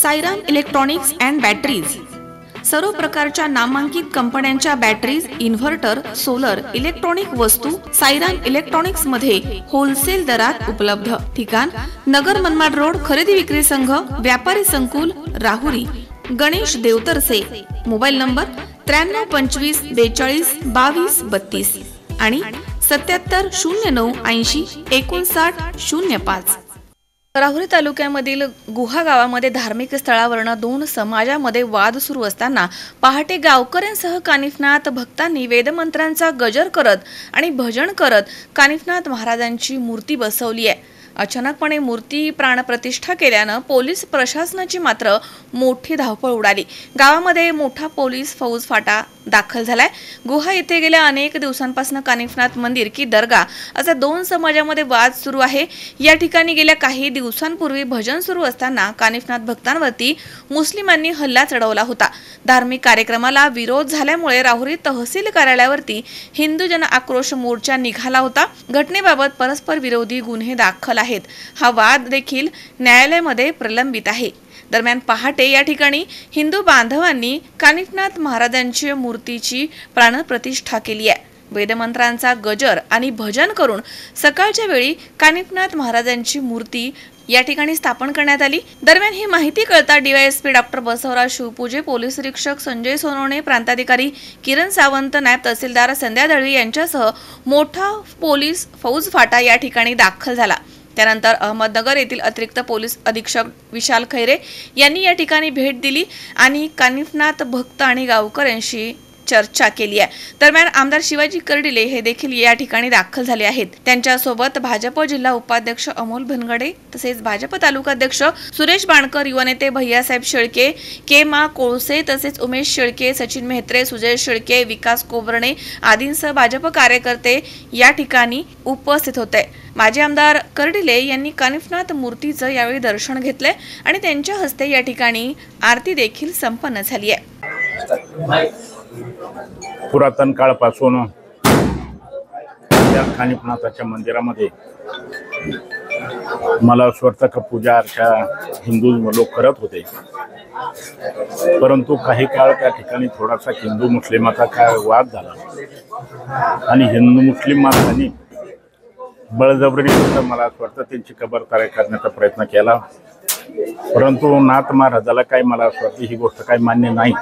Sairam electronics and batteries सर्व प्रकारच्या नामांकित कंपन्यांच्या बॅटरीज, इन्व्हर्टर, सोलर, इलेक्ट्रॉनिक वस्तू साईराम इलेक्ट्रॉनिक्स मध्ये होलसेल दरात उपलब्ध। ठिकाण नगर मनमाड रोड, खरेदी विक्री संघ, व्यापारी संकुल, राहुरी। गणेश देवतरसे। मोबाईल नंबर 93 25 42 22 32 आणि 77 09 80 59 05। राहुरी तालुक्यामधील गुहा गावामध्ये धार्मिक स्थळावरनं दोन समाजामध्ये वाद सुरू असताना पहाटे गावकऱ्यांसह कानिफनाथ भक्तांनी वेदमंत्रांचा गजर करत आणि भजन करत कानिफनाथ महाराजांची मूर्ती बसवली आहे। अचानकपणे मूर्ती प्राणप्रतिष्ठा केल्यानं पोलीस प्रशासनाची मात्र मोठी धावपळ उडाली। गावामध्ये मोठा पोलीस फौज फाटा दाखल झालाय। गुहा येथे गेल्या अनेक दिवसांपासून कानिफनाथ मंदिर की दर्गा असा दोन समाजामध्ये वाद सुरू आहे। या ठिकाणी गेल्या काही दिवसांपूर्वी भजन सुरू असताना कानिफनाथ भक्तांवरती मुस्लिमांनी हल्ला चढवला होता। धार्मिक कार्यक्रमाला विरोध झाल्यामुळे राहुरी तहसील कार्यालयावरती हिंदू जन आक्रोश मोर्चा निघाला होता। घटनेबाबत परस्पर विरोधी गुन्हे दाखल आहेत। हा वाद देखील न्यायालयामध्ये प्रलंबित आहे। दरम्यान पहाटे या ठिकाणी हिंदू बांधवांनी कानिफनाथ महाराजांची मूर्तीची प्राणप्रतिष्ठा केली आहे। वेदमंत्रांचा गजर आणि भजन करून सकाळच्या वेळी कानिफनाथ महाराजांची मूर्ती या ठिकाणी स्थापन करण्यात आली। दरम्यान ही माहिती कळता DySP doctor Basavaraj Shivpuje, police निरीक्षक संजय सोनवणे, प्रांताधिकारी किरण सावंत, नायब तहसीलदार संध्या दळवी यांच्यासह मोठा पोलीस फौज फाटा या ठिकाणी दाखल झाला। त्यानंतर अहमदनगर येथील अतिरिक्त पोलीस अधीक्षक विशाल खैरे यांनी या ठिकाणी भेट दिली आणि कानिफनाथ भक्त आणि गावकऱ्यांशी चर्चा केली आहे। दरम्यान आमदार शिवाजी कर्डिले हे देखील या ठिकाणी दाखल झाले आहेत। त्यांच्यासोबत भाजप जिल्हा उपाध्यक्ष अमोल भनगडे तसेच भाजप तालुकाध्यक्ष सुरेश बाणकर, युवा नेते भैयासाहेब शेळके, के मा कोळसे तसेच उमेश शेळके, सचिन मेहत्रे, सुजय शेळके, विकास कोबरणे आदींसह भाजप कार्यकर्ते या ठिकाणी उपस्थित होते। माजी आमदार कर्डिले यांनी कानिफनाथ मूर्तीचं यावेळी दर्शन घेतले आणि त्यांच्या हस्ते या ठिकाणी आरती देखील संपन्न झाली आहे। पुरातन काळापासून या कानिफनाथाच्या मंदिरामध्ये मला स्वतः पूजा अर्चा हिंदू लोक करत होते, परंतु काही काळ त्या ठिकाणी थोडासा हिंदू मुस्लिमाचा काय वाद झाला आणि हिंदू मुस्लिम माणसांनी बळजबरीने मला स्वतः त्यांची कबरदारी करण्याचा प्रयत्न केला, परंतु नाथ महाराजाला काही मला स्वतः ही गोष्ट काही मान्य नाही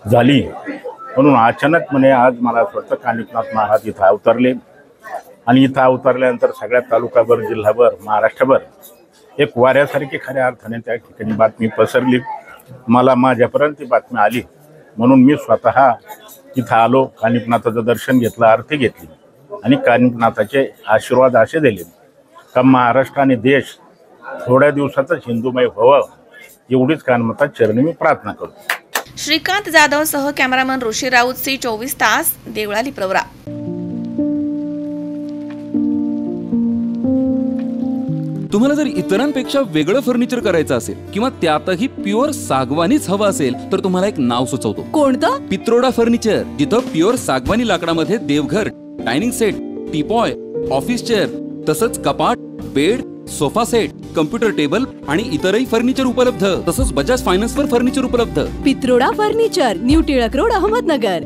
झाली। म्हणून अचानकपणे आज मला स्वतः कानिफनाथ महाराज इथं अवतरले आणि इथं अवतरल्यानंतर सगळ्या तालुकाभर, जिल्हाभर, महाराष्ट्रभर एक वाऱ्यासारखी खऱ्या अर्थाने त्या ठिकाणी बातमी पसरली। मला माझ्यापर्यंत ती बातमी आली म्हणून मी स्वतः इथं आलो, कानिफनाथाचं दर्शन घेतलं, आरती घेतली आणि कानिफनाथाचे आशीर्वाद असे दिले का महाराष्ट्र आणि देश थोड्या दिवसातच हिंदूमय व्हावं एवढीच कानिफनाथ चरणी मी प्रार्थना करतो। श्रीकांत जाधव सह कॅमेरामन ऋषी राऊत, सी 24 तास, देवळाली प्रवरा। तुम्हाला जर इतरांपेक्षा वेगळं फर्निचर करायचं असेल किंवा त्यातही प्युअर सागवानीच हवं असेल तर तुम्हाला एक नाव सुचवतो। कोणतं? पित्रोडा फर्निचर, जिथं प्युअर सागवानी लाकडामध्ये देवघर, dining set, teapoy, office chair तसंच कपाट, bed, sofa set, computer table आणि इतरही फर्निचर उपलब्ध, तसंच बजाज फायनान्स वर फर्निचर उपलब्ध। Pitroda furniture, new Tilak road, Ahmednagar.